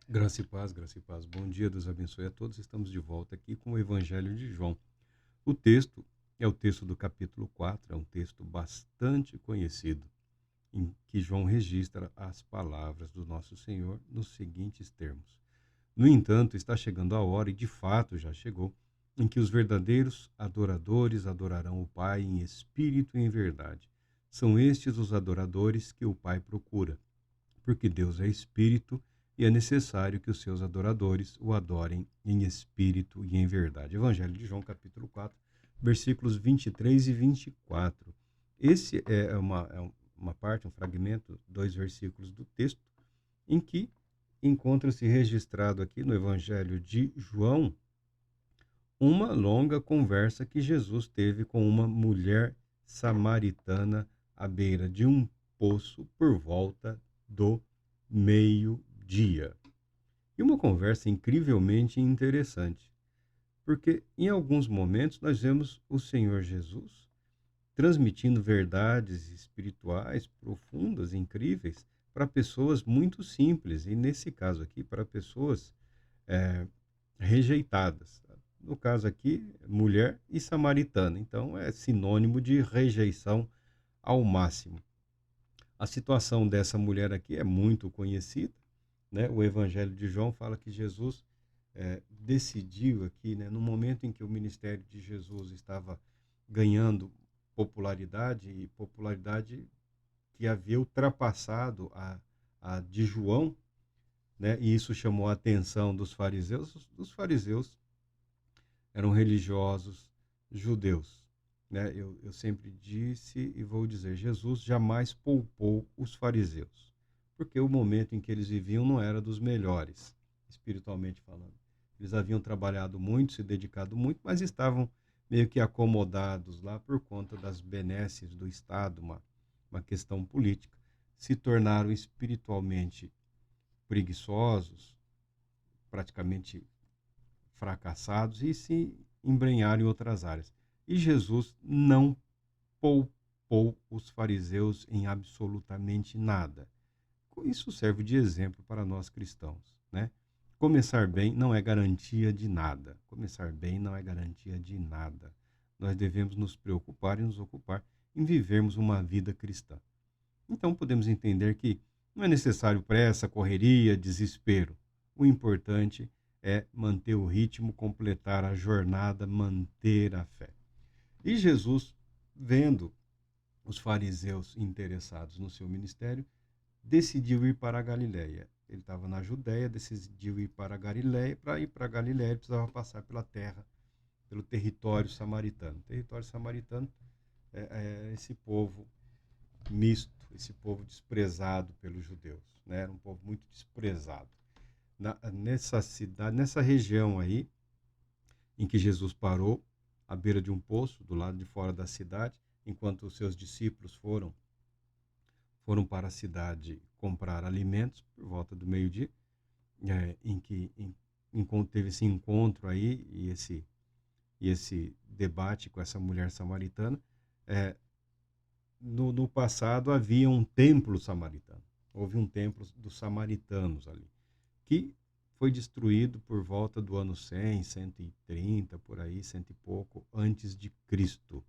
Graça e paz. Bom dia, Deus abençoe a todos. Estamos de volta aqui com o Evangelho de João. O texto é o texto do capítulo 4. É um texto bastante conhecido, em que João registra as palavras do nosso Senhor nos seguintes termos. No entanto, está chegando a hora, e de fato já chegou, em que os verdadeiros adoradores adorarão o Pai em espírito e em verdade. São estes os adoradores que o Pai procura, porque Deus é espírito e é necessário que os seus adoradores o adorem em espírito e em verdade. Evangelho de João, capítulo 4, versículos 23 e 24. Esse é uma parte, um fragmento, 2 versículos do texto, em que encontra-se registrado aqui no Evangelho de João uma longa conversa que Jesus teve com uma mulher samaritana à beira de um poço por volta do meio-dia. E uma conversa incrivelmente interessante, porque em alguns momentos nós vemos o Senhor Jesus transmitindo verdades espirituais profundas, incríveis, para pessoas muito simples, e nesse caso aqui, para pessoas eh, rejeitadas. No caso aqui, mulher e samaritana. Então, é sinônimo de rejeição ao máximo. A situação dessa mulher aqui é muito conhecida, né? O Evangelho de João fala que Jesus decidiu aqui, né, no momento em que o ministério de Jesus estava ganhando popularidade, e popularidade que havia ultrapassado a de João, né? E isso chamou a atenção dos fariseus. Os fariseus eram religiosos judeus, né? Eu sempre disse e vou dizer, Jesus jamais poupou os fariseus, porque o momento em que eles viviam não era dos melhores, espiritualmente falando. Eles haviam trabalhado muito, se dedicado muito, mas estavam meio que acomodados lá por conta das benesses do Estado, uma questão política. Se tornaram espiritualmente preguiçosos, praticamente fracassados e se embrenharam em outras áreas. E Jesus não poupou os fariseus em absolutamente nada. Isso serve de exemplo para nós cristãos, né? Começar bem não é garantia de nada. Começar bem não é garantia de nada. Nós devemos nos preocupar e nos ocupar em vivermos uma vida cristã. Então podemos entender que não é necessário pressa, correria, desespero. O importante é manter o ritmo, completar a jornada, manter a fé. E Jesus, vendo os fariseus interessados no seu ministério, decidiu ir para a Galiléia. Ele estava na Judéia, decidiu ir para a Galiléia. Para ir para a Galiléia, ele precisava passar pela terra, pelo território samaritano. O território samaritano é esse povo misto, esse povo desprezado pelos judeus, né? Era um povo muito desprezado. Nessa cidade, nessa região aí, em que Jesus parou, à beira de um poço, do lado de fora da cidade, enquanto os seus discípulos foram para a cidade comprar alimentos por volta do meio-dia, em que teve esse encontro aí e esse debate com essa mulher samaritana. é, no passado havia um templo samaritano. Houve um templo dos samaritanos ali, que foi destruído por volta do ano 100, 130, por aí, cento e pouco, antes de Cristo,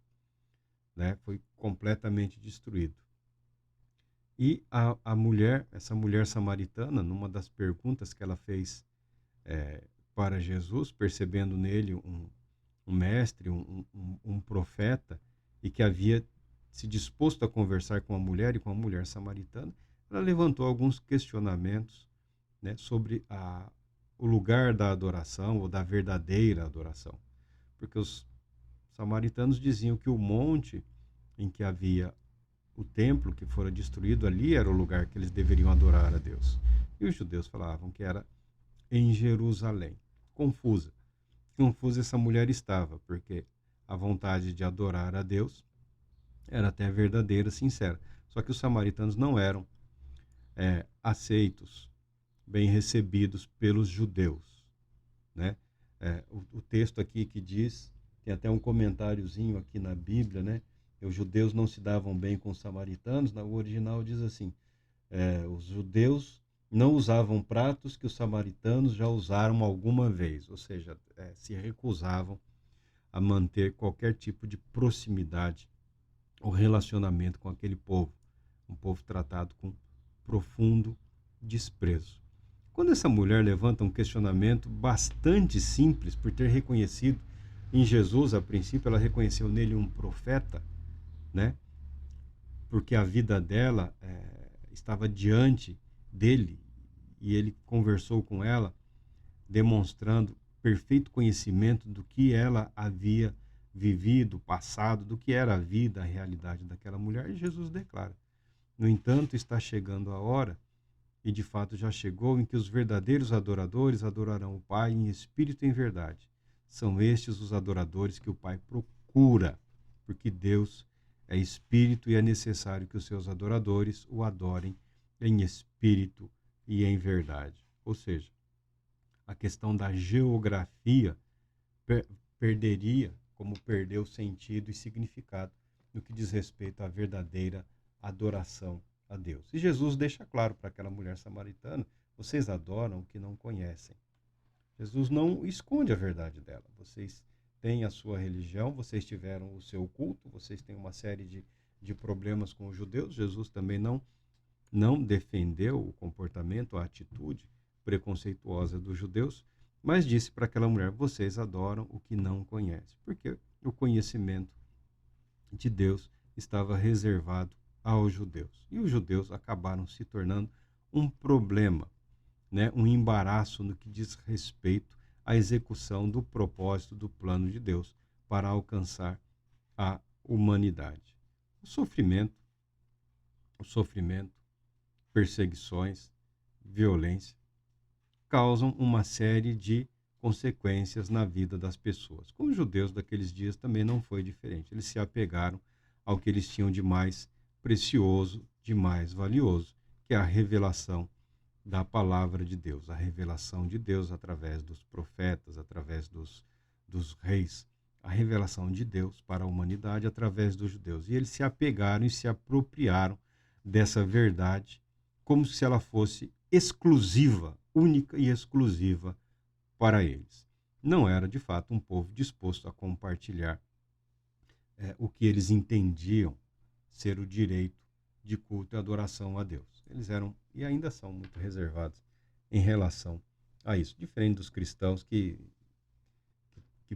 né? Foi completamente destruído. E a mulher, essa mulher samaritana, numa das perguntas que ela fez para Jesus, percebendo nele um mestre, um profeta, e que havia se disposto a conversar com a mulher e com a mulher samaritana, ela levantou alguns questionamentos, né, sobre o lugar da adoração ou da verdadeira adoração. Porque os samaritanos diziam que o monte em que havia o templo que fora destruído, ali era o lugar que eles deveriam adorar a Deus. E os judeus falavam que era em Jerusalém. Confusa. Confusa essa mulher estava, porque a vontade de adorar a Deus era até verdadeira, sincera. Só que os samaritanos não eram aceitos, bem recebidos pelos judeus, né? O texto aqui que diz, tem até um comentáriozinho aqui na Bíblia, né? Os judeus não se davam bem com os samaritanos. O original diz assim: os judeus não usavam pratos que os samaritanos já usaram alguma vez, ou seja, se recusavam a manter qualquer tipo de proximidade ou relacionamento com aquele povo, um povo tratado com profundo desprezo. Quando essa mulher levanta um questionamento bastante simples, por ter reconhecido em Jesus, a princípio, ela reconheceu nele um profeta, né? Porque a vida dela estava diante dele e ele conversou com ela, demonstrando perfeito conhecimento do que ela havia vivido, passado, do que era a vida, a realidade daquela mulher. E Jesus declara: no entanto, está chegando a hora, e de fato já chegou, em que os verdadeiros adoradores adorarão o Pai em espírito e em verdade. São estes os adoradores que o Pai procura, porque Deus é espírito e é necessário que os seus adoradores o adorem em espírito e em verdade. Ou seja, a questão da geografia perderia, como perdeu sentido e significado no que diz respeito à verdadeira adoração a Deus. E Jesus deixa claro para aquela mulher samaritana: vocês adoram o que não conhecem. Jesus não esconde a verdade dela. Vocês têm a sua religião, vocês tiveram o seu culto, vocês têm uma série de problemas com os judeus. Jesus também não defendeu o comportamento, a atitude preconceituosa dos judeus, mas disse para aquela mulher: vocês adoram o que não conhecem, porque o conhecimento de Deus estava reservado aos judeus. E os judeus acabaram se tornando um problema, né? Um embaraço no que diz respeito à execução do propósito do plano de Deus para alcançar a humanidade. O sofrimento, perseguições, violência causam uma série de consequências na vida das pessoas. Com os judeus daqueles dias também não foi diferente. Eles se apegaram ao que eles tinham de mais precioso, de mais valioso, que é a revelação da palavra de Deus, a revelação de Deus através dos profetas, através dos reis, a revelação de Deus para a humanidade através dos judeus. E eles se apegaram e se apropriaram dessa verdade como se ela fosse exclusiva, única e exclusiva para eles. Não era, de fato, um povo disposto a compartilhar o que eles entendiam ser o direito de culto e adoração a Deus. Eles eram e ainda são muito reservados em relação a isso, diferente dos cristãos que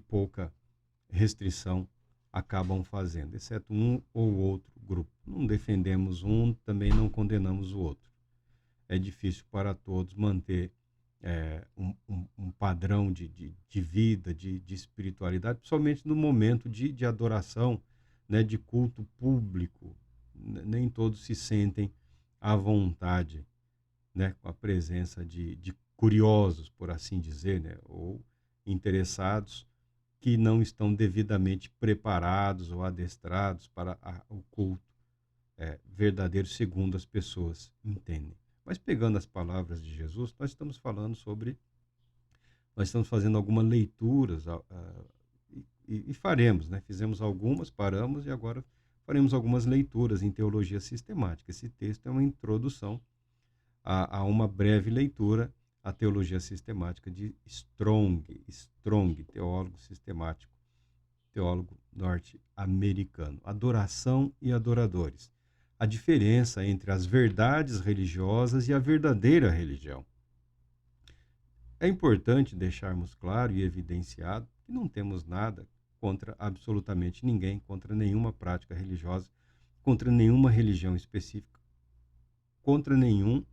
pouca restrição acabam fazendo, exceto um ou outro grupo. Não defendemos um, também não condenamos o outro. É difícil para todos manter um padrão de vida, de espiritualidade, principalmente no momento de adoração, né, de culto público. Nem todos se sentem à vontade, né, com a presença de curiosos, por assim dizer, né, ou interessados que não estão devidamente preparados ou adestrados para o culto verdadeiro segundo as pessoas entendem. Mas pegando as palavras de Jesus, nós estamos fazendo algumas leituras e faremos, né? Fizemos algumas, paramos e agora faremos algumas leituras em teologia sistemática. Esse texto é uma introdução a uma breve leitura à teologia sistemática de Strong, teólogo sistemático, teólogo norte-americano. Adoração e adoradores. A diferença entre as verdades religiosas e a verdadeira religião. É importante deixarmos claro e evidenciado que não temos nada contra absolutamente ninguém, contra nenhuma prática religiosa, contra nenhuma religião específica, contra nenhum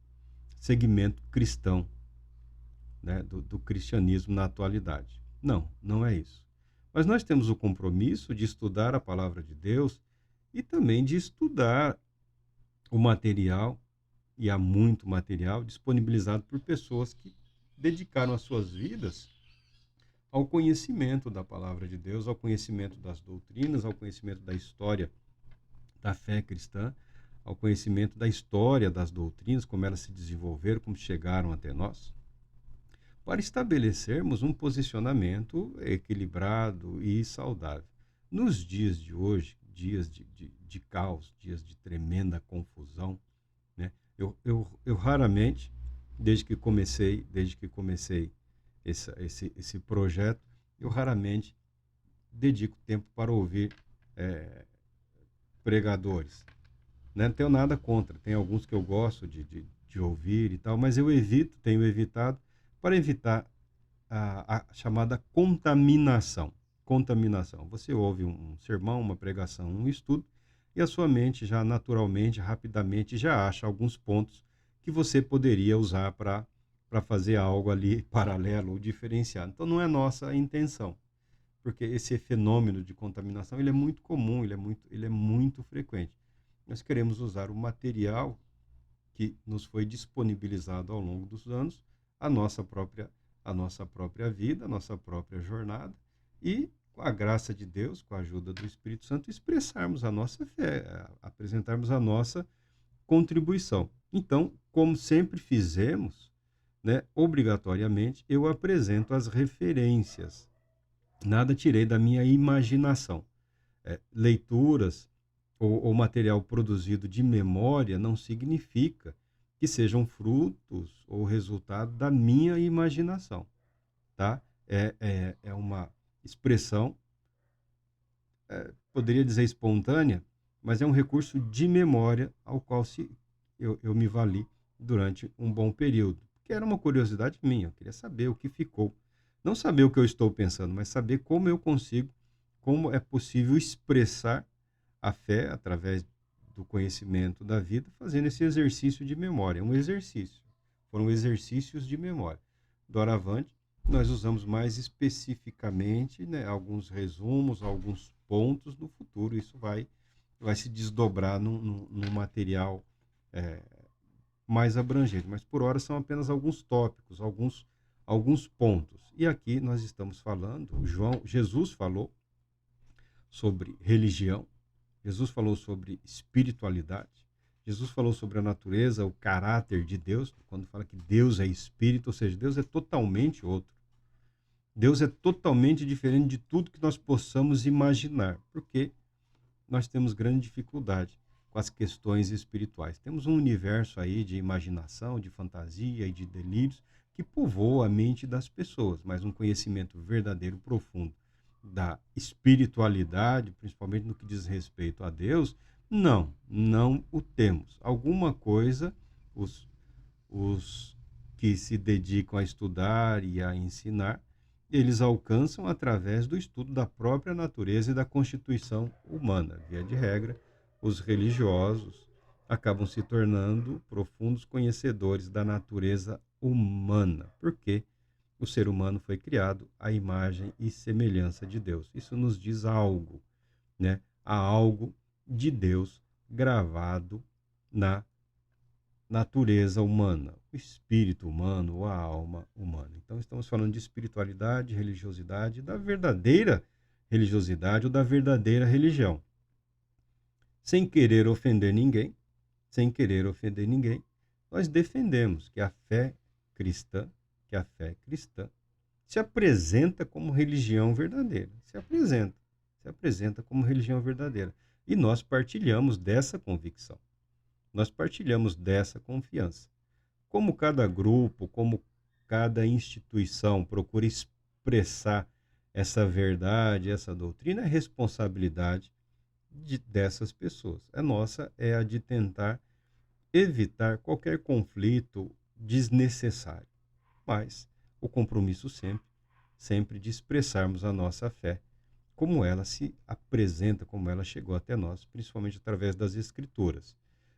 segmento cristão, né, do cristianismo na atualidade. Não, não é isso. Mas nós temos o compromisso de estudar a palavra de Deus e também de estudar o material, e há muito material disponibilizado por pessoas que dedicaram as suas vidas ao conhecimento da palavra de Deus, ao conhecimento das doutrinas, ao conhecimento da história da fé cristã, ao conhecimento da história das doutrinas, como elas se desenvolveram, como chegaram até nós, para estabelecermos um posicionamento equilibrado e saudável. Nos dias de hoje, dias de caos, dias de tremenda confusão, né? Eu raramente desde que comecei esse projeto, eu raramente dedico tempo para ouvir eh, pregadores, né? Não tenho nada contra, tem alguns que eu gosto de ouvir e tal, mas tenho evitado para evitar a chamada contaminação. Contaminação. Você ouve um sermão, uma pregação, um estudo, e a sua mente já naturalmente, rapidamente, já acha alguns pontos que você poderia usar para fazer algo ali paralelo ou diferenciado. Então não é nossa intenção, porque esse fenômeno de contaminação ele é muito comum, ele é muito frequente. Nós queremos usar o material que nos foi disponibilizado ao longo dos anos, a nossa própria, a nossa própria vida, a nossa própria jornada, e, com a graça de Deus, com a ajuda do Espírito Santo, expressarmos a nossa fé, apresentarmos a nossa contribuição. Então, como sempre fizemos, né, obrigatoriamente, eu apresento as referências. Nada tirei da minha imaginação. Leituras ou material produzido de memória não significa que sejam frutos ou resultado da minha imaginação, tá? É uma expressão, poderia dizer espontânea, mas é um recurso de memória ao qual eu me vali durante um bom período, que era uma curiosidade minha, eu queria saber o que ficou. Não saber o que eu estou pensando, mas saber como é possível expressar a fé através do conhecimento da vida, fazendo esse exercício de memória. É um exercício. Foram exercícios de memória. Doravante, nós usamos mais especificamente, né, alguns resumos, alguns pontos no futuro. Isso vai se desdobrar num material é, mais abrangente. Mas por hora são apenas alguns tópicos, alguns pontos. E aqui nós estamos falando, Jesus falou sobre religião, Jesus falou sobre espiritualidade, Jesus falou sobre a natureza, o caráter de Deus, quando fala que Deus é espírito, ou seja, Deus é totalmente outro. Deus é totalmente diferente de tudo que nós possamos imaginar, porque nós temos grande dificuldade com as questões espirituais. Temos um universo aí de imaginação, de fantasia e de delírios que povoa a mente das pessoas, mas um conhecimento verdadeiro, profundo da espiritualidade, principalmente no que diz respeito a Deus, não o temos. Alguma coisa, os que se dedicam a estudar e a ensinar, eles alcançam através do estudo da própria natureza e da constituição humana. Via de regra, os religiosos acabam se tornando profundos conhecedores da natureza humana. Por quê? O ser humano foi criado à imagem e semelhança de Deus. Isso nos diz algo, né? Há algo de Deus gravado na natureza humana, o espírito humano ou a alma humana. Então, estamos falando de espiritualidade, religiosidade, da verdadeira religiosidade ou da verdadeira religião. Sem querer ofender ninguém, nós defendemos que a fé cristã se apresenta como religião verdadeira. Se apresenta como religião verdadeira. E nós partilhamos dessa convicção. Nós partilhamos dessa confiança. Como cada grupo, como cada instituição procura expressar essa verdade, essa doutrina, é responsabilidade dessas pessoas. A nossa é a de tentar evitar qualquer conflito desnecessário. Mas o compromisso sempre de expressarmos a nossa fé, como ela se apresenta, como ela chegou até nós, principalmente através das Escrituras.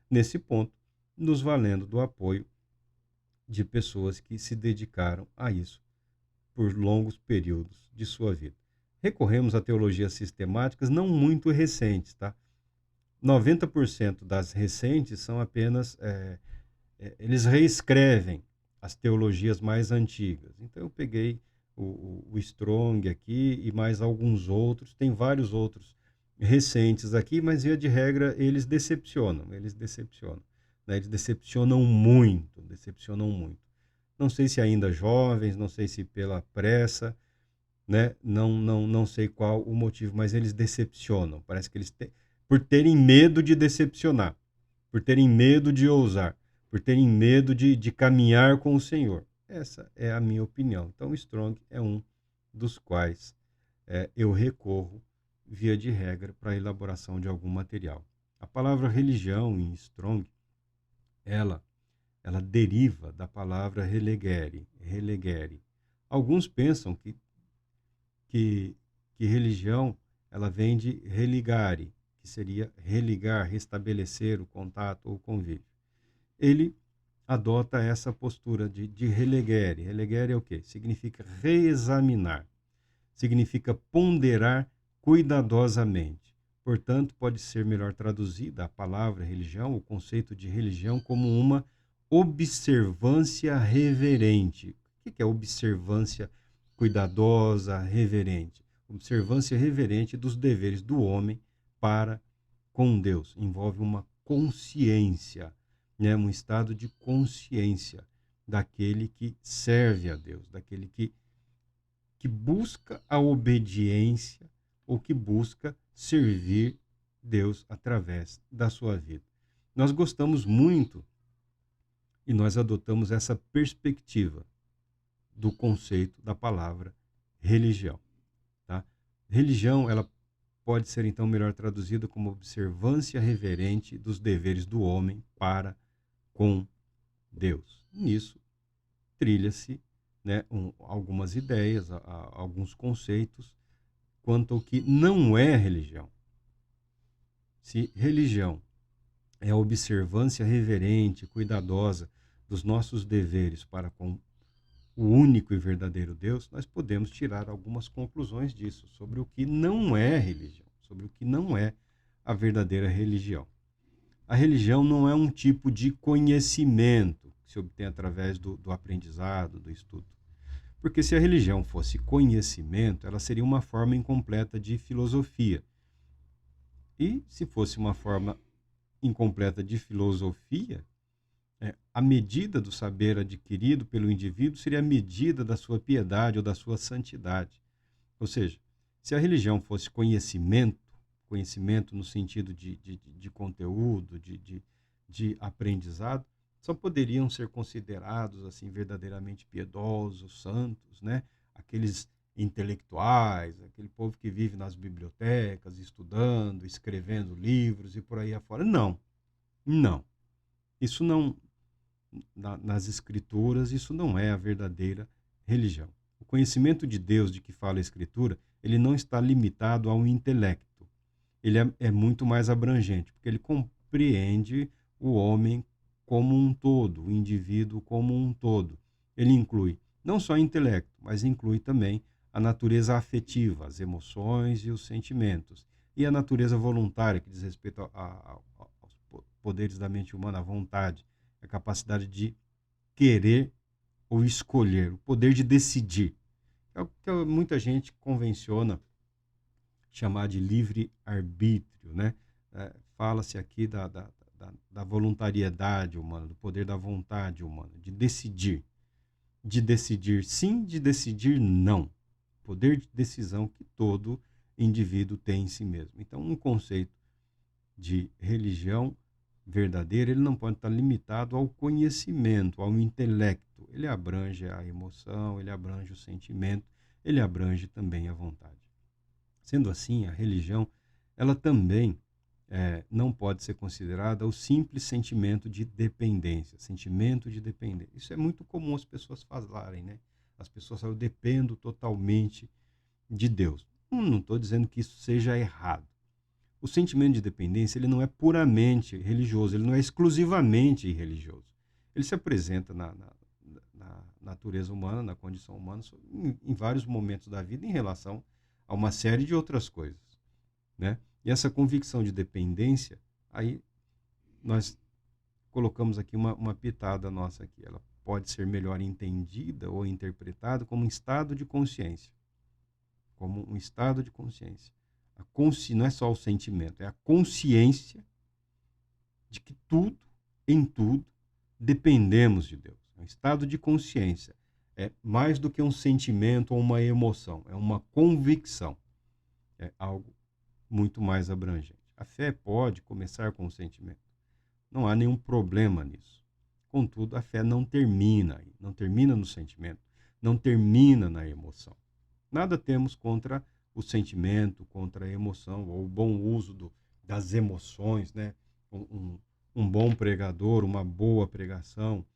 Nesse ponto, nos valendo do apoio de pessoas que se dedicaram a isso por longos períodos de sua vida. Recorremos a teologias sistemáticas não muito recentes, tá? 90% das recentes são apenas, eles reescrevem as teologias mais antigas. Então eu peguei o Strong aqui e mais alguns outros, tem vários outros recentes aqui, mas via de regra eles decepcionam, né? Eles decepcionam muito. Não sei se ainda jovens, não sei se pela pressa, né? Não sei qual o motivo, mas eles decepcionam. Parece que por terem medo de decepcionar, por terem medo de ousar, por terem medo de caminhar com o Senhor. Essa é a minha opinião. Então, o Strong é um dos quais eu recorro, via de regra, para a elaboração de algum material. A palavra religião em Strong, ela deriva da palavra relegere. Alguns pensam que, que religião ela vem de religare, que seria religar, restabelecer o contato ou convívio. Ele adota essa postura de relegere. Relegere é o quê? Significa reexaminar, significa ponderar cuidadosamente. Portanto, pode ser melhor traduzida a palavra religião, o conceito de religião, como uma observância reverente. O que é observância cuidadosa, reverente? Observância reverente dos deveres do homem para com Deus. Envolve uma consciência, né? Um estado de consciência daquele que serve a Deus, daquele que busca a obediência ou que busca servir Deus através da sua vida. Nós gostamos muito e nós adotamos essa perspectiva do conceito da palavra religião. Tá? Religião, ela pode ser então melhor traduzida como observância reverente dos deveres do homem para com Deus. Nisso trilha-se, né, algumas ideias, alguns conceitos quanto ao que não é religião. Se religião é a observância reverente, cuidadosa dos nossos deveres para com o único e verdadeiro Deus, nós podemos tirar algumas conclusões disso, sobre o que não é religião, sobre o que não é a verdadeira religião. A religião não é um tipo de conhecimento que se obtém através do aprendizado, do estudo. Porque se a religião fosse conhecimento, ela seria uma forma incompleta de filosofia. E se fosse uma forma incompleta de filosofia, a medida do saber adquirido pelo indivíduo seria a medida da sua piedade ou da sua santidade. Ou seja, se a religião fosse conhecimento, conhecimento no sentido de conteúdo, de aprendizado, só poderiam ser considerados assim verdadeiramente piedosos, santos, né? Aqueles intelectuais, aquele povo que vive nas bibliotecas, estudando, escrevendo livros e por aí afora. Não. Isso não, nas escrituras, isso não é a verdadeira religião. O conhecimento de Deus de que fala a escritura, ele não está limitado ao intelecto. Ele é muito mais abrangente, porque ele compreende o homem como um todo, o indivíduo como um todo. Ele inclui não só o intelecto, mas inclui também a natureza afetiva, as emoções e os sentimentos, e a natureza voluntária, que diz respeito aos poderes da mente humana, a vontade, a capacidade de querer ou escolher, o poder de decidir. É o que muita gente convenciona chamar de livre-arbítrio, né? Fala-se aqui da voluntariedade humana, do poder da vontade humana, de decidir sim, de decidir não. Poder de decisão que todo indivíduo tem em si mesmo. Então, um conceito de religião verdadeira, ele não pode estar limitado ao conhecimento, ao intelecto. Ele abrange a emoção, ele abrange o sentimento, ele abrange também a vontade. Sendo assim, a religião, ela também não pode ser considerada o simples sentimento de dependência. Sentimento de dependência. Isso é muito comum as pessoas falarem, né? As pessoas falam, eu dependo totalmente de Deus. Não estou dizendo que isso seja errado. O sentimento de dependência, ele não é puramente religioso, ele não é exclusivamente religioso. Ele se apresenta na natureza humana, na condição humana, em vários momentos da vida em relação a uma série de outras coisas, né? E essa convicção de dependência, aí nós colocamos aqui uma pitada nossa aqui. Ela pode ser melhor entendida ou interpretada como um estado de consciência. Como um estado de consciência. Não é só o sentimento, é a consciência de que tudo, em tudo, dependemos de Deus. É um estado de consciência. É mais do que um sentimento ou uma emoção, é uma convicção. É algo muito mais abrangente. A fé pode começar com o sentimento. Não há nenhum problema nisso. Contudo, a fé não termina aí, não termina no sentimento, não termina na emoção. Nada temos contra o sentimento, contra a emoção, ou o bom uso das emoções, né? Um bom pregador, uma boa pregação,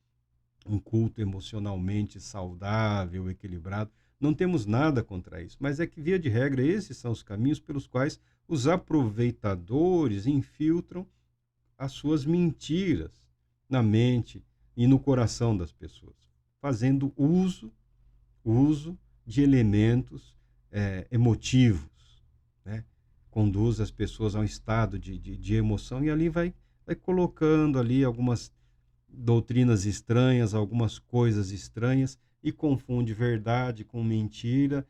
um culto emocionalmente saudável, equilibrado. Não temos nada contra isso, mas é que, via de regra, esses são os caminhos pelos quais os aproveitadores infiltram as suas mentiras na mente e no coração das pessoas, fazendo uso de elementos emotivos, né? Conduz as pessoas a um estado de emoção e ali vai colocando ali algumas doutrinas estranhas, algumas coisas estranhas e confunde verdade com mentira,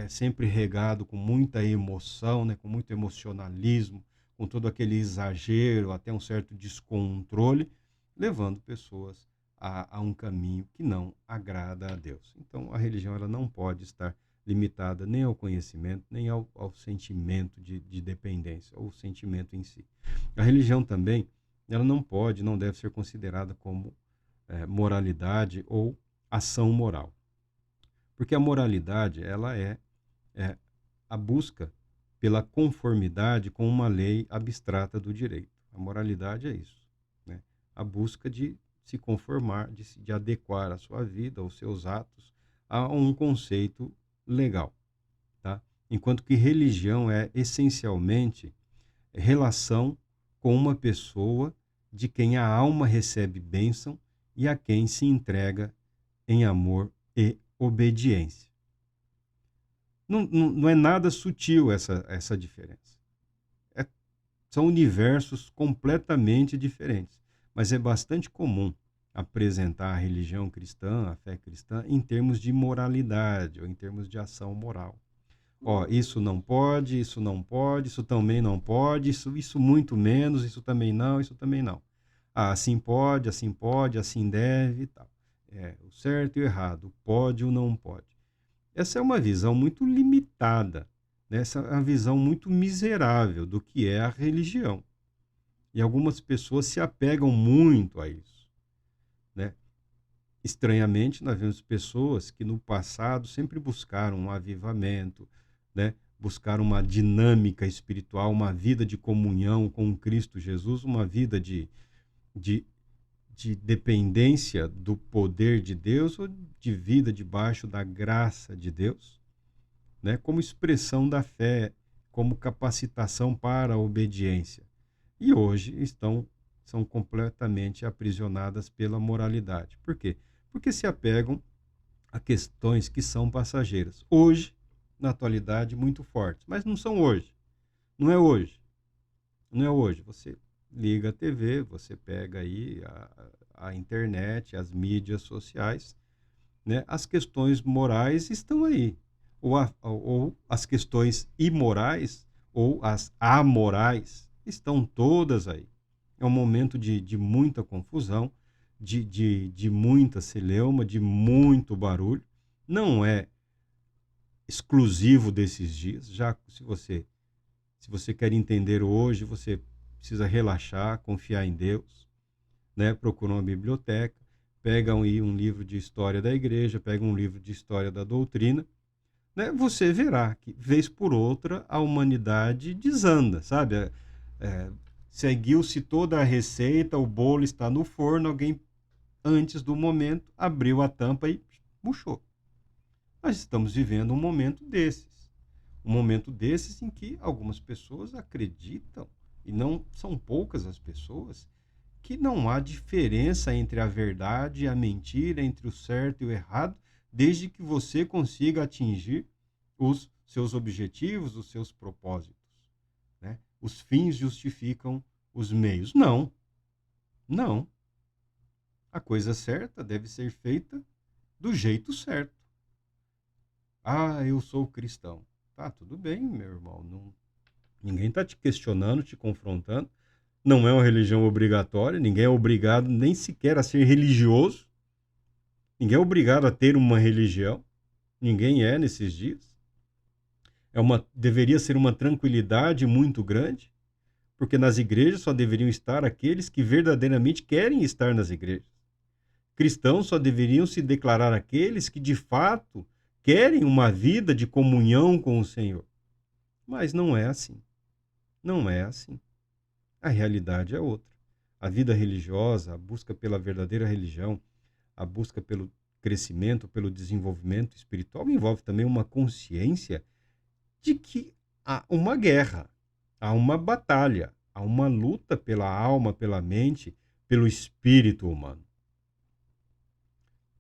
sempre regado com muita emoção, né? Com muito emocionalismo, com todo aquele exagero, até um certo descontrole, levando pessoas a um caminho que não agrada a Deus. Então, a religião ela não pode estar limitada nem ao conhecimento, nem ao sentimento de dependência, ou sentimento em si. A religião também, ela não pode, não deve ser considerada como moralidade ou ação moral. Porque a moralidade, ela é a busca pela conformidade com uma lei abstrata do direito. A moralidade é isso, né? A busca de se conformar, de adequar a sua vida, os seus atos, a um conceito legal, tá? Enquanto que religião é essencialmente relação com uma pessoa de quem a alma recebe bênção e a quem se entrega em amor e obediência. Não é nada sutil essa diferença. São universos completamente diferentes, mas é bastante comum apresentar a religião cristã, a fé cristã, em termos de moralidade ou em termos de ação moral. Isso não pode, isso também não pode, isso muito menos, isso também não, isso também não. Assim pode, assim deve e tal. O certo e o errado, o pode ou não pode. Essa é uma visão muito limitada, né? Essa é uma visão muito miserável do que é a religião. E algumas pessoas se apegam muito a isso, né? Estranhamente, nós vemos pessoas que no passado sempre buscaram um avivamento, né? Buscaram uma dinâmica espiritual, uma vida de comunhão com Cristo Jesus, uma vida de dependência do poder de Deus ou de vida debaixo da graça de Deus, né? Como expressão da fé, como capacitação para a obediência. E hoje são completamente aprisionadas pela moralidade. Por quê? Porque se apegam a questões que são passageiras. Hoje, na atualidade, muito fortes, mas não são hoje. Não é hoje. Não é hoje. Você liga a TV, você pega aí a internet, as mídias sociais, né? As questões morais estão aí. Ou as questões imorais ou as amorais estão todas aí. É um momento de muita confusão, de muita celeuma, de muito barulho. Não é exclusivo desses dias. Já se você quer entender hoje, você precisa relaxar, confiar em Deus, né? Procura uma biblioteca, pega aí um livro de história da igreja, pega um livro de história da doutrina, né? Você verá que, vez por outra, a humanidade desanda, sabe? Seguiu-se toda a receita, o bolo está no forno, alguém, antes do momento, abriu a tampa e murchou. Nós estamos vivendo um momento desses. Um momento desses em que algumas pessoas acreditam, e não são poucas as pessoas, que não há diferença entre a verdade e a mentira, entre o certo e o errado, desde que você consiga atingir os seus objetivos, os seus propósitos, né? Os fins justificam os meios. Não, não. A coisa certa deve ser feita do jeito certo. Eu sou cristão. Tá, tudo bem, meu irmão. Ninguém está te questionando, te confrontando. Não é uma religião obrigatória. Ninguém é obrigado nem sequer a ser religioso. Ninguém é obrigado a ter uma religião. Ninguém é nesses dias. Deveria ser uma tranquilidade muito grande, porque nas igrejas só deveriam estar aqueles que verdadeiramente querem estar nas igrejas. cristãos só deveriam se declarar aqueles que de fato querem uma vida de comunhão com o Senhor. Mas não é assim. Não é assim. A realidade é outra. A vida religiosa, a busca pela verdadeira religião, a busca pelo crescimento, pelo desenvolvimento espiritual, envolve também uma consciência de que há uma guerra, há uma batalha, há uma luta pela alma, pela mente, pelo espírito humano.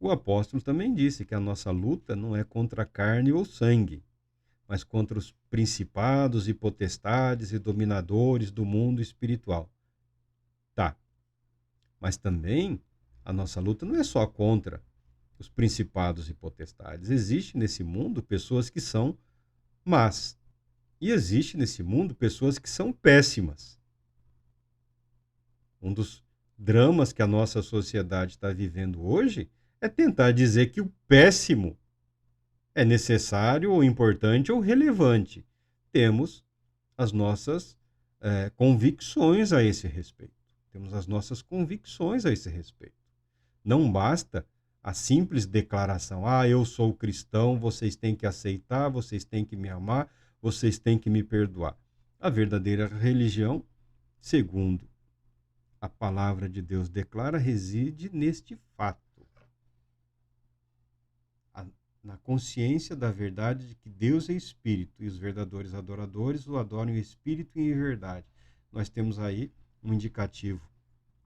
O apóstolo também disse que a nossa luta não é contra carne ou sangue, mas contra os principados e potestades e dominadores do mundo espiritual. Tá, mas também a nossa luta não é só contra os principados e potestades. Existe nesse mundo pessoas que são más. E existe nesse mundo pessoas que são péssimas. Um dos dramas que a nossa sociedade está vivendo hoje é tentar dizer que o péssimo é necessário ou importante ou relevante. Temos as nossas convicções a esse respeito. Temos as nossas convicções a esse respeito. Não basta a simples declaração: eu sou cristão, vocês têm que aceitar, vocês têm que me amar, vocês têm que me perdoar. A verdadeira religião, segundo a palavra de Deus declara, reside neste fato. Na consciência da verdade de que Deus é Espírito e os verdadeiros adoradores o adoram em Espírito e em verdade. Nós temos aí um indicativo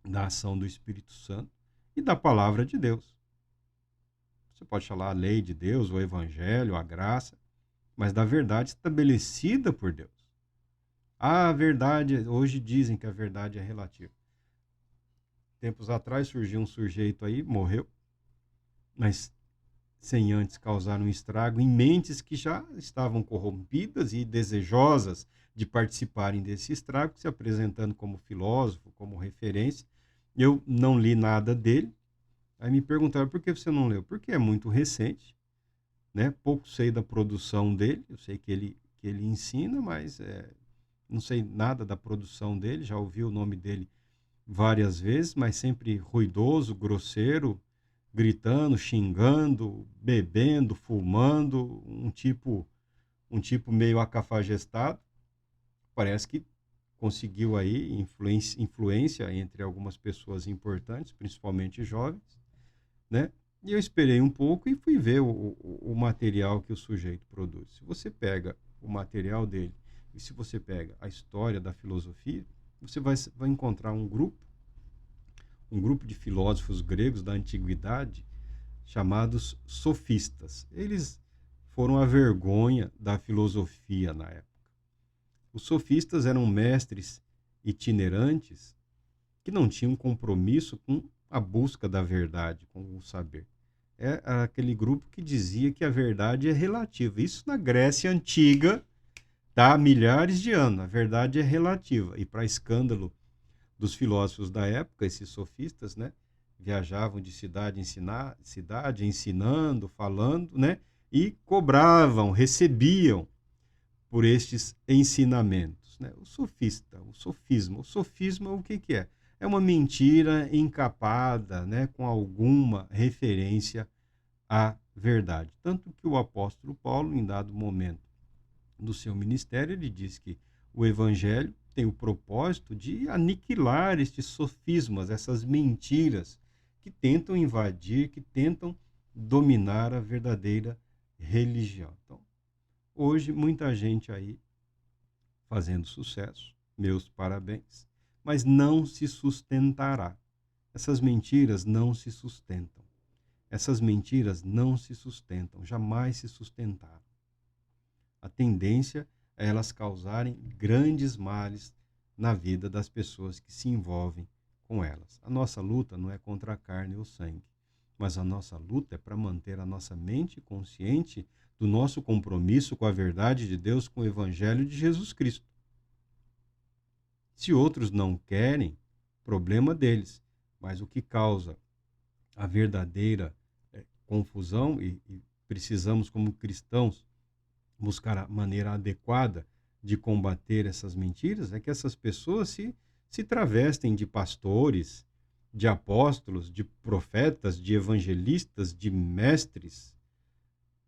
da ação do Espírito Santo e da palavra de Deus. Você pode falar a lei de Deus, o Evangelho, a graça, mas da verdade estabelecida por Deus. A verdade, hoje dizem que a verdade é relativa. Tempos atrás surgiu um sujeito aí, morreu, mas sem antes causar um estrago em mentes que já estavam corrompidas e desejosas de participarem desse estrago, se apresentando como filósofo, como referência. Eu não li nada dele. Aí me perguntaram: por que você não leu? Porque é muito recente, né? Pouco sei da produção dele. Eu sei que ele ensina, mas não sei nada da produção dele. Já ouvi o nome dele várias vezes, mas sempre ruidoso, grosseiro, gritando, xingando, bebendo, fumando, um tipo meio acafajestado. Parece que conseguiu aí influência entre algumas pessoas importantes, principalmente jovens, né? E eu esperei um pouco e fui ver o material que o sujeito produz. Se você pega o material dele e se você pega a história da filosofia, você vai encontrar um grupo de filósofos gregos da antiguidade chamados sofistas. Eles foram a vergonha da filosofia na época. Os sofistas eram mestres itinerantes que não tinham compromisso com a busca da verdade, com o saber. É aquele grupo que dizia que a verdade é relativa. Isso na Grécia Antiga, tá? Há milhares de anos. A verdade é relativa. E para escândalo dos filósofos da época, esses sofistas, né, viajavam de cidade em cidade, ensinando, falando, né, e cobravam, recebiam por estes ensinamentos, né? O sofisma, o que é? É uma mentira encapada, né, com alguma referência à verdade. Tanto que o apóstolo Paulo, em dado momento do seu ministério, ele diz que o evangelho tem o propósito de aniquilar estes sofismas, essas mentiras que tentam invadir, que tentam dominar a verdadeira religião. Então, hoje, muita gente aí fazendo sucesso, meus parabéns, mas não se sustentará. Essas mentiras não se sustentam. Essas mentiras não se sustentam, jamais se sustentaram. A tendência é elas causarem grandes males na vida das pessoas que se envolvem com elas. A nossa luta não é contra a carne ou o sangue, mas a nossa luta é para manter a nossa mente consciente do nosso compromisso com a verdade de Deus, com o Evangelho de Jesus Cristo. Se outros não querem, problema deles, mas o que causa a verdadeira confusão, e precisamos, como cristãos, buscar a maneira adequada de combater essas mentiras, é que essas pessoas se travestem de pastores, de apóstolos, de profetas, de evangelistas, de mestres,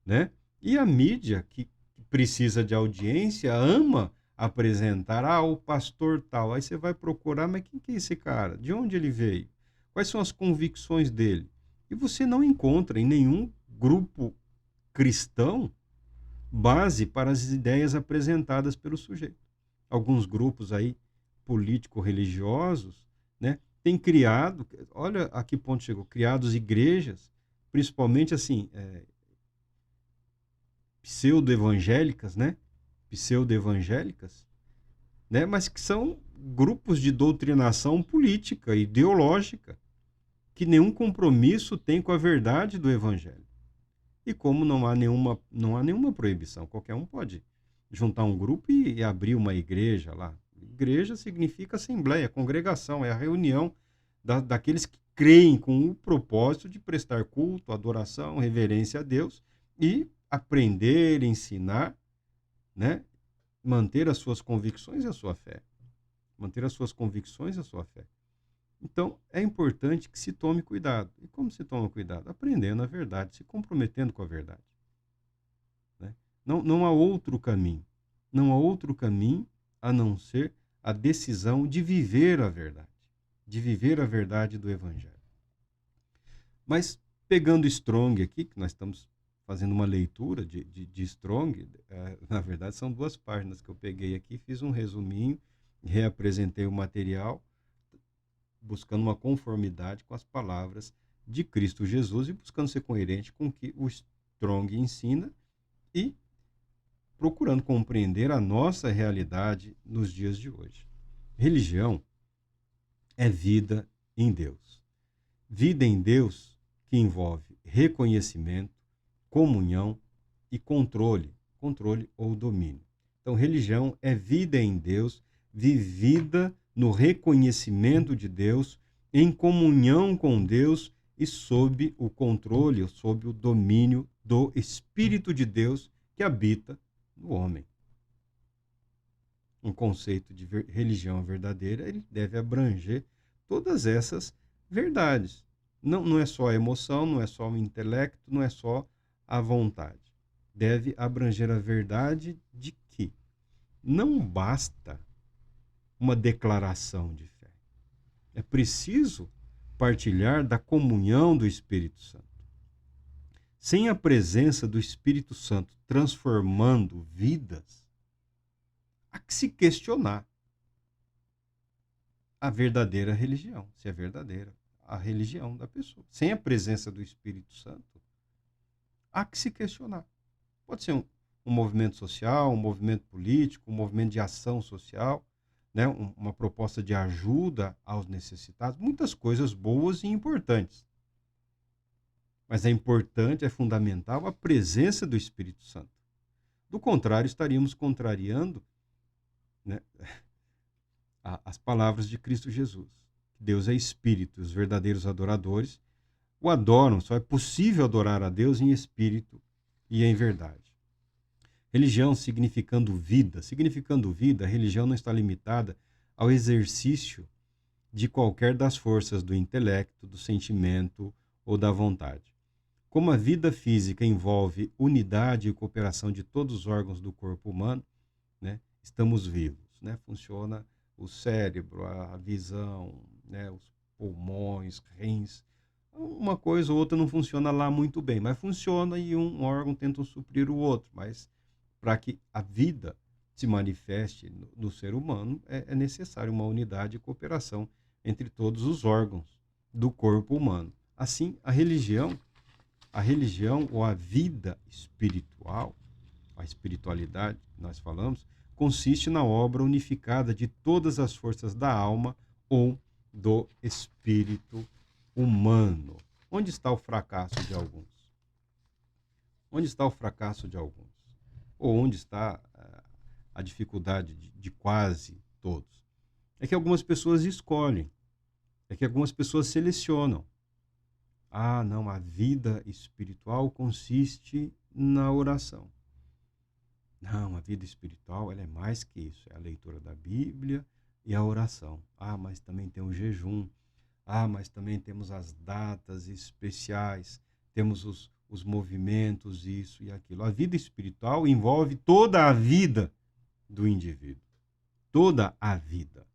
né? E a mídia, que precisa de audiência, ama apresentar, o pastor tal. Aí você vai procurar, mas quem que é esse cara? De onde ele veio? Quais são as convicções dele? E você não encontra em nenhum grupo cristão base para as ideias apresentadas pelo sujeito. Alguns grupos aí político-religiosos, né, têm criado, olha a que ponto chegou, criados igrejas, principalmente assim, pseudo-evangélicas, né? Pseudo-evangélicas, né? Mas que são grupos de doutrinação política, ideológica, que nenhum compromisso tem com a verdade do evangelho. E como não há nenhuma proibição, qualquer um pode juntar um grupo e abrir uma igreja lá. Igreja significa assembleia, congregação, é a reunião daqueles que creem com o propósito de prestar culto, adoração, reverência a Deus e aprender, ensinar, né? Manter as suas convicções e a sua fé. Manter as suas convicções e a sua fé. Então, é importante que se tome cuidado. E como se toma cuidado? Aprendendo a verdade, se comprometendo com a verdade. Né? Não há outro caminho. Não há outro caminho a não ser a decisão de viver a verdade. De viver a verdade do Evangelho. Mas, pegando Strong aqui, que nós estamos fazendo uma leitura de Strong, na verdade são 2 páginas que eu peguei aqui, fiz um resuminho, reapresentei o material, buscando uma conformidade com as palavras de Cristo Jesus e buscando ser coerente com o que o Strong ensina e procurando compreender a nossa realidade nos dias de hoje. Religião é vida em Deus. Vida em Deus que envolve reconhecimento, comunhão e controle ou domínio. Então, religião é vida em Deus, vivida no reconhecimento de Deus, em comunhão com Deus e sob o controle, sob o domínio do Espírito de Deus que habita no homem. Um conceito de religião verdadeira, ele deve abranger todas essas verdades. Não é só a emoção, não é só o intelecto, não é só a vontade. Deve abranger a verdade de que não basta uma declaração de fé. É preciso partilhar da comunhão do Espírito Santo. Sem a presença do Espírito Santo transformando vidas, há que se questionar a verdadeira religião, se é verdadeira a religião da pessoa. Sem a presença do Espírito Santo, há que se questionar. Pode ser um movimento social, um movimento político, um movimento de ação social, né? Uma proposta de ajuda aos necessitados, muitas coisas boas e importantes. Mas é importante, é fundamental a presença do Espírito Santo. Do contrário, estaríamos contrariando, né, as palavras de Cristo Jesus. Deus é Espírito, os verdadeiros adoradores o adoram, só é possível adorar a Deus em espírito e em verdade. Religião significando vida. Significando vida, a religião não está limitada ao exercício de qualquer das forças do intelecto, do sentimento ou da vontade. Como a vida física envolve unidade e cooperação de todos os órgãos do corpo humano, né, estamos vivos. Né? Funciona o cérebro, a visão, né, os pulmões, rins. Uma coisa ou outra não funciona lá muito bem, mas funciona e um órgão tenta suprir o outro. Mas para que a vida se manifeste no ser humano, é necessário uma unidade e cooperação entre todos os órgãos do corpo humano. Assim, a religião ou a vida espiritual, a espiritualidade que nós falamos, consiste na obra unificada de todas as forças da alma ou do espírito humano. Onde está o fracasso de alguns? Onde está o fracasso de alguns? Ou onde está a dificuldade de quase todos? É que algumas pessoas escolhem, é que algumas pessoas selecionam. Não, a vida espiritual consiste na oração. Não, a vida espiritual ela é mais que isso. É a leitura da Bíblia e a oração. Mas também tem o jejum. mas também temos as datas especiais, temos os movimentos, isso e aquilo. A vida espiritual envolve toda a vida do indivíduo, toda a vida.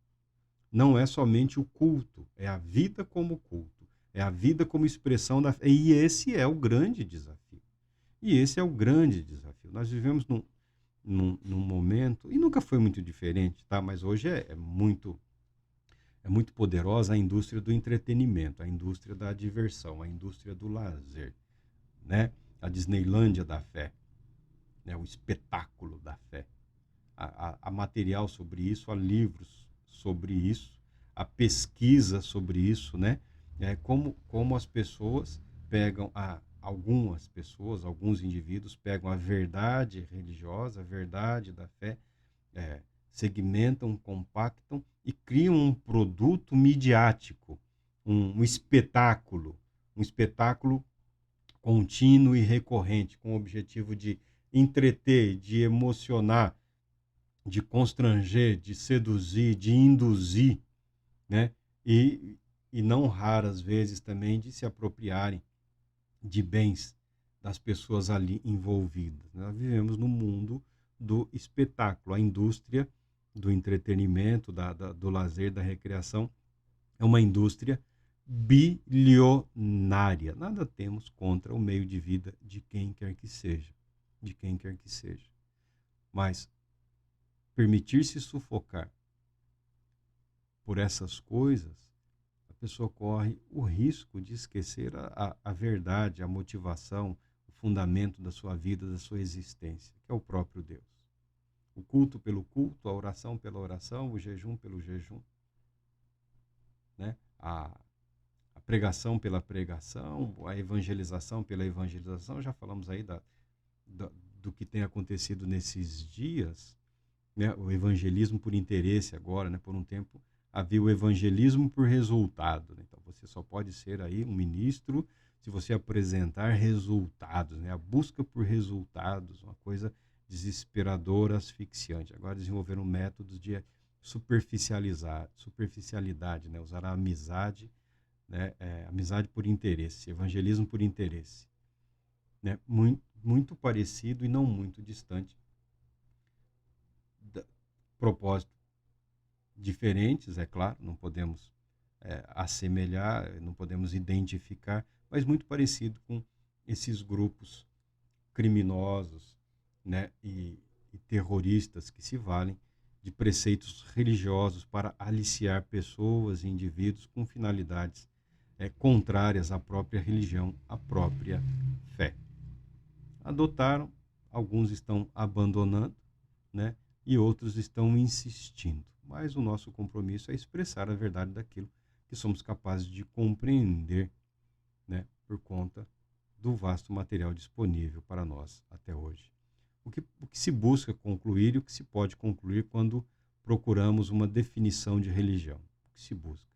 Não é somente o culto, é a vida como culto, é a vida como expressão da fé. E esse é o grande desafio. E esse é o grande desafio. Nós vivemos num momento, e nunca foi muito diferente, tá? Mas hoje é muito poderosa a indústria do entretenimento, a indústria da diversão, a indústria do lazer, né? A Disneylândia da fé, né? O espetáculo da fé. Há material sobre isso, há livros sobre isso, há pesquisa sobre isso, né? Como as pessoas pegam, algumas pessoas, alguns indivíduos pegam a verdade religiosa, a verdade da fé, é, segmentam, compactam e criam um produto midiático, um espetáculo contínuo e recorrente, com o objetivo de entreter, de emocionar, de constranger, de seduzir, de induzir, né? E, e não raras vezes também de se apropriarem de bens das pessoas ali envolvidas. Nós vivemos no mundo do espetáculo, a indústria do entretenimento, do lazer, da recreação, é uma indústria bilionária. Nada temos contra o meio de vida de quem quer que seja, de quem quer que seja. Mas permitir-se sufocar por essas coisas, a pessoa corre o risco de esquecer a verdade, a motivação, o fundamento da sua vida, da sua existência, que é o próprio Deus. O culto pelo culto, a oração pela oração, o jejum pelo jejum, né? A pregação pela pregação, a evangelização pela evangelização. Já falamos aí do que tem acontecido nesses dias, né? O evangelismo por interesse agora, né? Por um tempo havia o evangelismo por resultado, né? Então você só pode ser aí um ministro se você apresentar resultados, né? A busca por resultados, uma coisa desesperadora, asfixiante. Agora desenvolveram métodos de superficialidade, né? Usar a amizade, né? Amizade por interesse, evangelismo por interesse, né? Muito parecido e não muito distante. Propósito diferentes, é claro, não podemos assemelhar, não podemos identificar, mas muito parecido com esses grupos criminosos, né, e terroristas que se valem de preceitos religiosos para aliciar pessoas e indivíduos com finalidades contrárias à própria religião, à própria fé. Adotaram, alguns estão abandonando, né, e outros estão insistindo. Mas o nosso compromisso é expressar a verdade daquilo que somos capazes de compreender, né, por conta do vasto material disponível para nós até hoje. O que se busca concluir e o que se pode concluir quando procuramos uma definição de religião? O que se busca?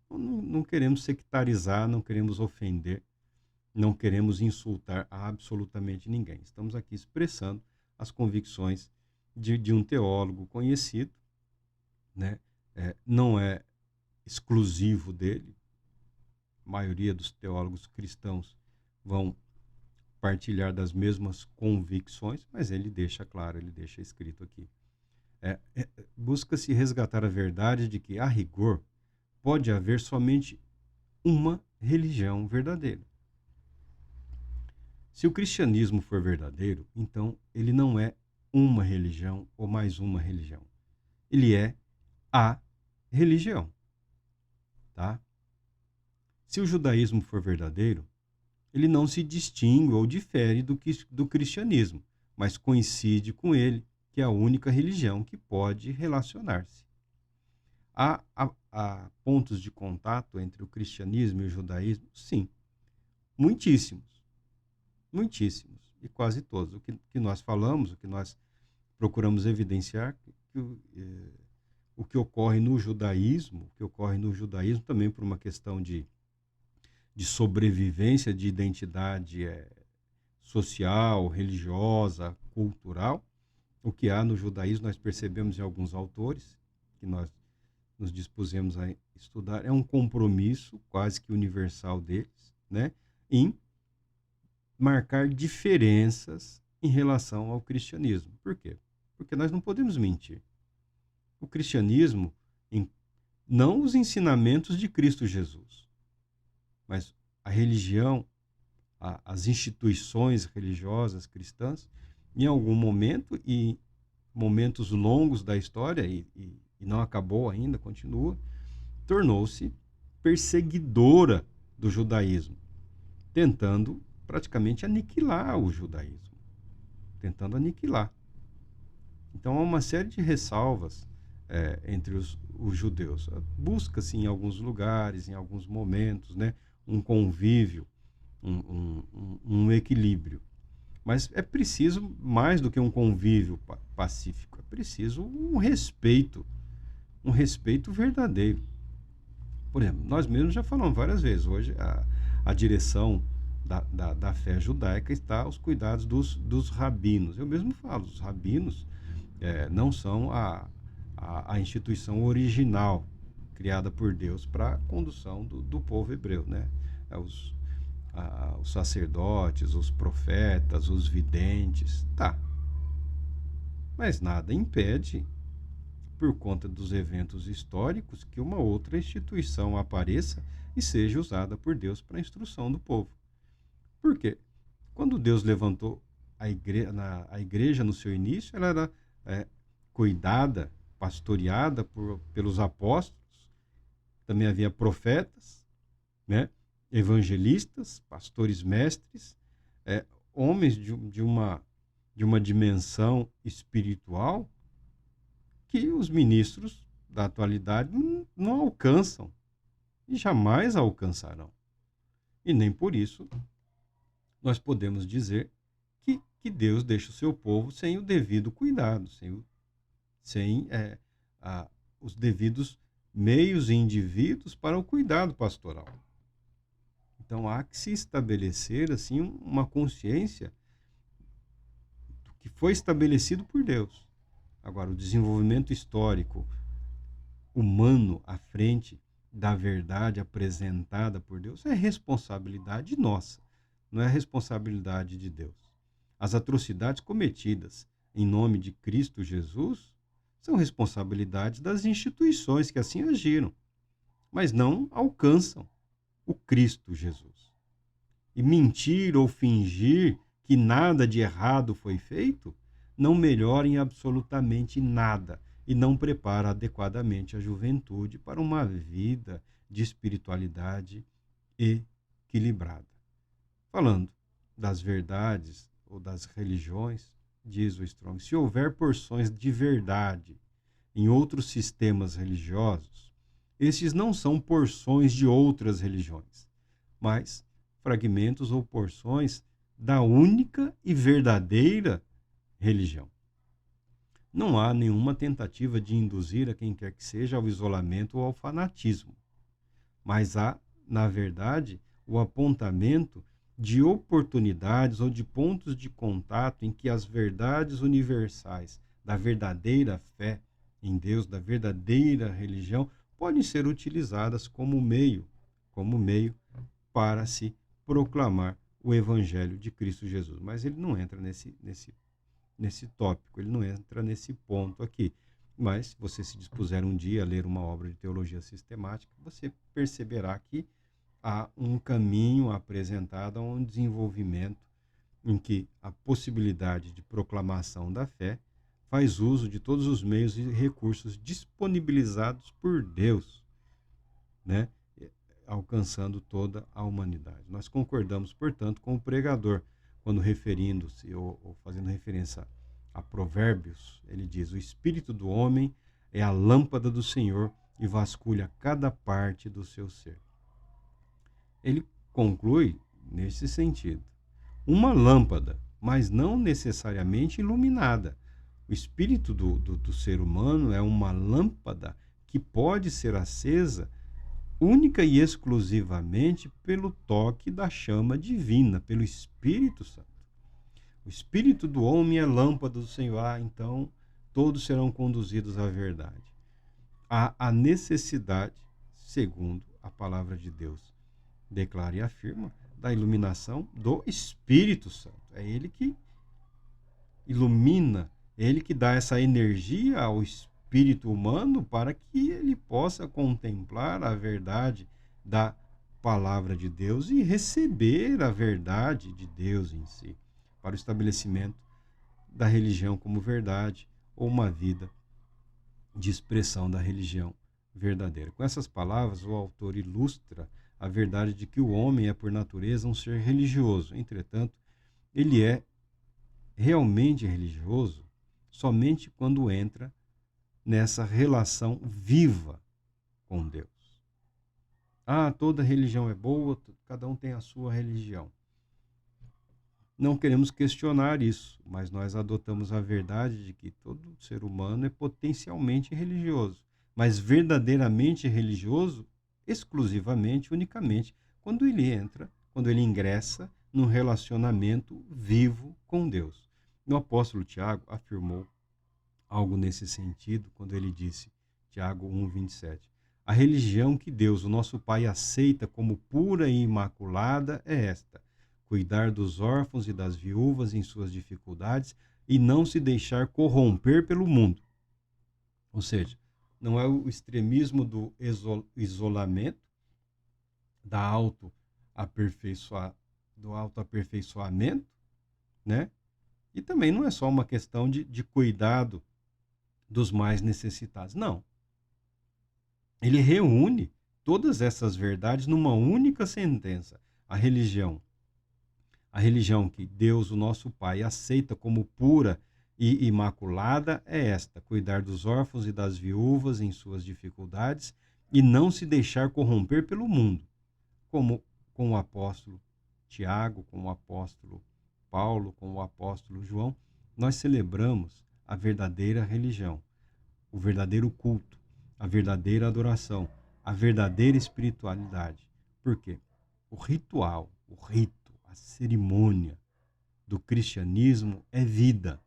Não queremos sectarizar, não queremos ofender, não queremos insultar a absolutamente ninguém. Estamos aqui expressando as convicções de um teólogo conhecido, né? Não é exclusivo dele. A maioria dos teólogos cristãos vão partilhar das mesmas convicções, mas ele deixa claro, ele deixa escrito aqui. Busca-se resgatar a verdade de que, a rigor, pode haver somente uma religião verdadeira. Se o cristianismo for verdadeiro, então ele não é uma religião ou mais uma religião. Ele é a religião, tá? Se o judaísmo for verdadeiro, ele não se distingue ou difere do cristianismo, mas coincide com ele, que é a única religião que pode relacionar-se. Há pontos de contato entre o cristianismo e o judaísmo? Sim, muitíssimos, muitíssimos, e quase todos. O que nós falamos, o que nós procuramos evidenciar, o que ocorre no judaísmo, também por uma questão de sobrevivência, de identidade social, religiosa, cultural. O que há no judaísmo nós percebemos em alguns autores, que nós nos dispusemos a estudar, é um compromisso quase que universal deles, né, em marcar diferenças em relação ao cristianismo. Por quê? Porque nós não podemos mentir. O cristianismo, não os ensinamentos de Cristo Jesus, mas a religião, as instituições religiosas cristãs, em algum momento, e momentos longos da história, e não acabou ainda, continua, tornou-se perseguidora do judaísmo, tentando praticamente aniquilar o judaísmo, tentando aniquilar. Então há uma série de ressalvas entre os judeus. Busca-se em alguns lugares, em alguns momentos, né, um convívio, um equilíbrio. Mas é preciso mais do que um convívio pacífico, é preciso um respeito verdadeiro. Por exemplo, nós mesmos já falamos várias vezes, hoje a direção da fé judaica está aos cuidados dos rabinos. Eu mesmo falo, os rabinos não são a instituição original criada por Deus para a condução do povo hebreu, né? Os sacerdotes, os profetas, os videntes, tá. Mas nada impede, por conta dos eventos históricos, que uma outra instituição apareça e seja usada por Deus para a instrução do povo. Por quê? Quando Deus levantou a igreja no seu início, ela era cuidada, pastoreada pelos apóstolos, também havia profetas, né? Evangelistas, pastores mestres, homens de uma dimensão espiritual que os ministros da atualidade não alcançam e jamais alcançarão. E nem por isso nós podemos dizer que Deus deixa o seu povo sem o devido cuidado, sem os devidos meios e indivíduos para o cuidado pastoral. Então há que se estabelecer assim uma consciência do que foi estabelecido por Deus. Agora, o desenvolvimento histórico humano à frente da verdade apresentada por Deus é responsabilidade nossa, não é responsabilidade de Deus. As atrocidades cometidas em nome de Cristo Jesus são responsabilidades das instituições que assim agiram, mas não alcançam o Cristo Jesus. E mentir ou fingir que nada de errado foi feito não melhora em absolutamente nada e não prepara adequadamente a juventude para uma vida de espiritualidade equilibrada. Falando das verdades ou das religiões, diz o Strong, se houver porções de verdade em outros sistemas religiosos, estes não são porções de outras religiões, mas fragmentos ou porções da única e verdadeira religião. Não há nenhuma tentativa de induzir a quem quer que seja ao isolamento ou ao fanatismo, mas há, na verdade, o apontamento de oportunidades ou de pontos de contato em que as verdades universais da verdadeira fé em Deus, da verdadeira religião, podem ser utilizadas como meio para se proclamar o Evangelho de Cristo Jesus. Mas ele não entra nesse tópico, ele não entra nesse ponto aqui. Mas, se você se dispuser um dia a ler uma obra de teologia sistemática, você perceberá que há um caminho apresentado a um desenvolvimento em que a possibilidade de proclamação da fé faz uso de todos os meios e recursos disponibilizados por Deus, né? Alcançando toda a humanidade. Nós concordamos, portanto, com o pregador, quando referindo-se ou fazendo referência a Provérbios, ele diz: o espírito do homem é a lâmpada do Senhor e vasculha cada parte do seu ser. Ele conclui nesse sentido. Uma lâmpada, mas não necessariamente iluminada. O espírito do ser humano é uma lâmpada que pode ser acesa única e exclusivamente pelo toque da chama divina, pelo Espírito Santo. O espírito do homem é lâmpada do Senhor, então todos serão conduzidos à verdade. há a necessidade, segundo a palavra de Deus declara e afirma, da iluminação do Espírito Santo. É ele que ilumina, é ele que dá essa energia ao espírito humano para que ele possa contemplar a verdade da palavra de Deus e receber a verdade de Deus em si, para o estabelecimento da religião como verdade ou uma vida de expressão da religião verdadeira. Com essas palavras, o autor ilustra a verdade de que o homem é, por natureza, um ser religioso. Entretanto, ele é realmente religioso somente quando entra nessa relação viva com Deus. Ah, toda religião é boa, cada um tem a sua religião. Não queremos questionar isso, mas nós adotamos a verdade de que todo ser humano é potencialmente religioso, mas verdadeiramente religioso, exclusivamente, unicamente, quando ele ingressa num relacionamento vivo com Deus. O apóstolo Tiago afirmou algo nesse sentido quando ele disse, Tiago 1:27, a religião que Deus, o nosso Pai, aceita como pura e imaculada é esta: cuidar dos órfãos e das viúvas em suas dificuldades e não se deixar corromper pelo mundo. Ou seja, não é o extremismo do isolamento, da do autoaperfeiçoamento, né? E também não é só uma questão de cuidado dos mais necessitados. Não. Ele reúne todas essas verdades numa única sentença. A religião que Deus, o nosso Pai, aceita como pura e imaculada é esta: cuidar dos órfãos e das viúvas em suas dificuldades e não se deixar corromper pelo mundo, como com o apóstolo Tiago, com o apóstolo Paulo, com o apóstolo João. Nós celebramos a verdadeira religião, o verdadeiro culto, a verdadeira adoração, a verdadeira espiritualidade. Por quê? O ritual, o rito, a cerimônia do cristianismo é vida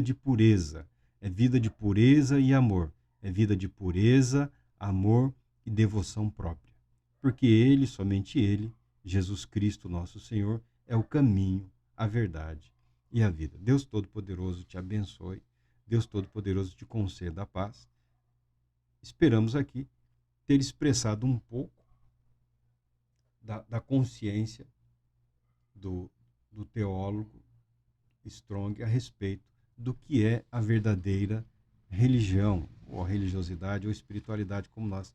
de pureza, é vida de pureza e amor, é vida de pureza, amor e devoção própria. Porque ele, somente ele, Jesus Cristo, nosso Senhor, é o caminho, a verdade e a vida. Deus Todo-Poderoso te abençoe, Deus Todo-Poderoso te conceda a paz. Esperamos aqui ter expressado um pouco da consciência do teólogo Strong a respeito do que é a verdadeira religião, ou a religiosidade, ou espiritualidade, como nós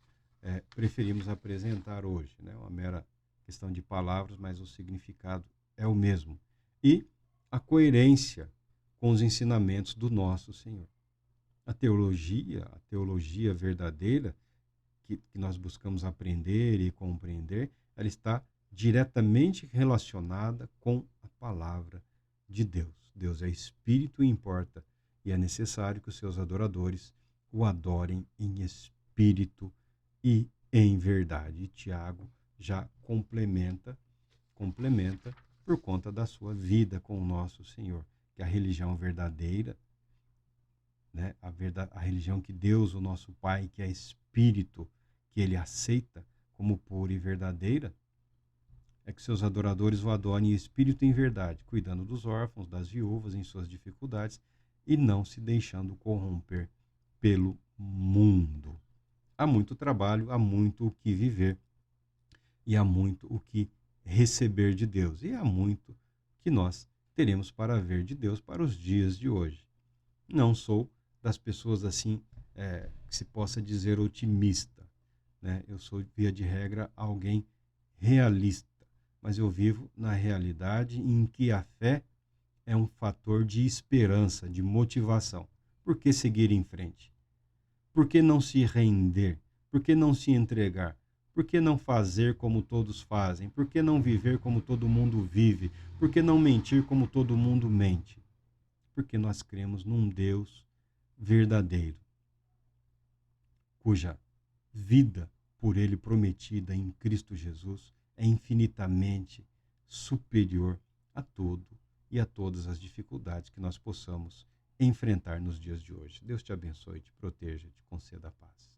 preferimos apresentar hoje. Né? Uma mera questão de palavras, mas o significado é o mesmo. E a coerência com os ensinamentos do nosso Senhor. A teologia verdadeira que nós buscamos aprender e compreender, ela está diretamente relacionada com a palavra de Deus. Deus é espírito e importa, e é necessário que os seus adoradores o adorem em espírito e em verdade. E Tiago já complementa por conta da sua vida com o nosso Senhor, que a religião verdadeira, né, a religião que Deus, o nosso Pai, que é espírito, que ele aceita como pura e verdadeira, é que seus adoradores o adorem em espírito e em verdade, cuidando dos órfãos, das viúvas em suas dificuldades e não se deixando corromper pelo mundo. Há muito trabalho, há muito o que viver e há muito o que receber de Deus. E há muito que nós teremos para ver de Deus para os dias de hoje. Não sou das pessoas assim, que se possa dizer otimista, né? Eu sou, via de regra, alguém realista, mas eu vivo na realidade em que a fé é um fator de esperança, de motivação. Por que seguir em frente? Por que não se render? Por que não se entregar? Por que não fazer como todos fazem? Por que não viver como todo mundo vive? Por que não mentir como todo mundo mente? Porque nós cremos num Deus verdadeiro, cuja vida por ele prometida em Cristo Jesus é infinitamente superior a tudo e a todas as dificuldades que nós possamos enfrentar nos dias de hoje. Deus te abençoe, te proteja, te conceda a paz.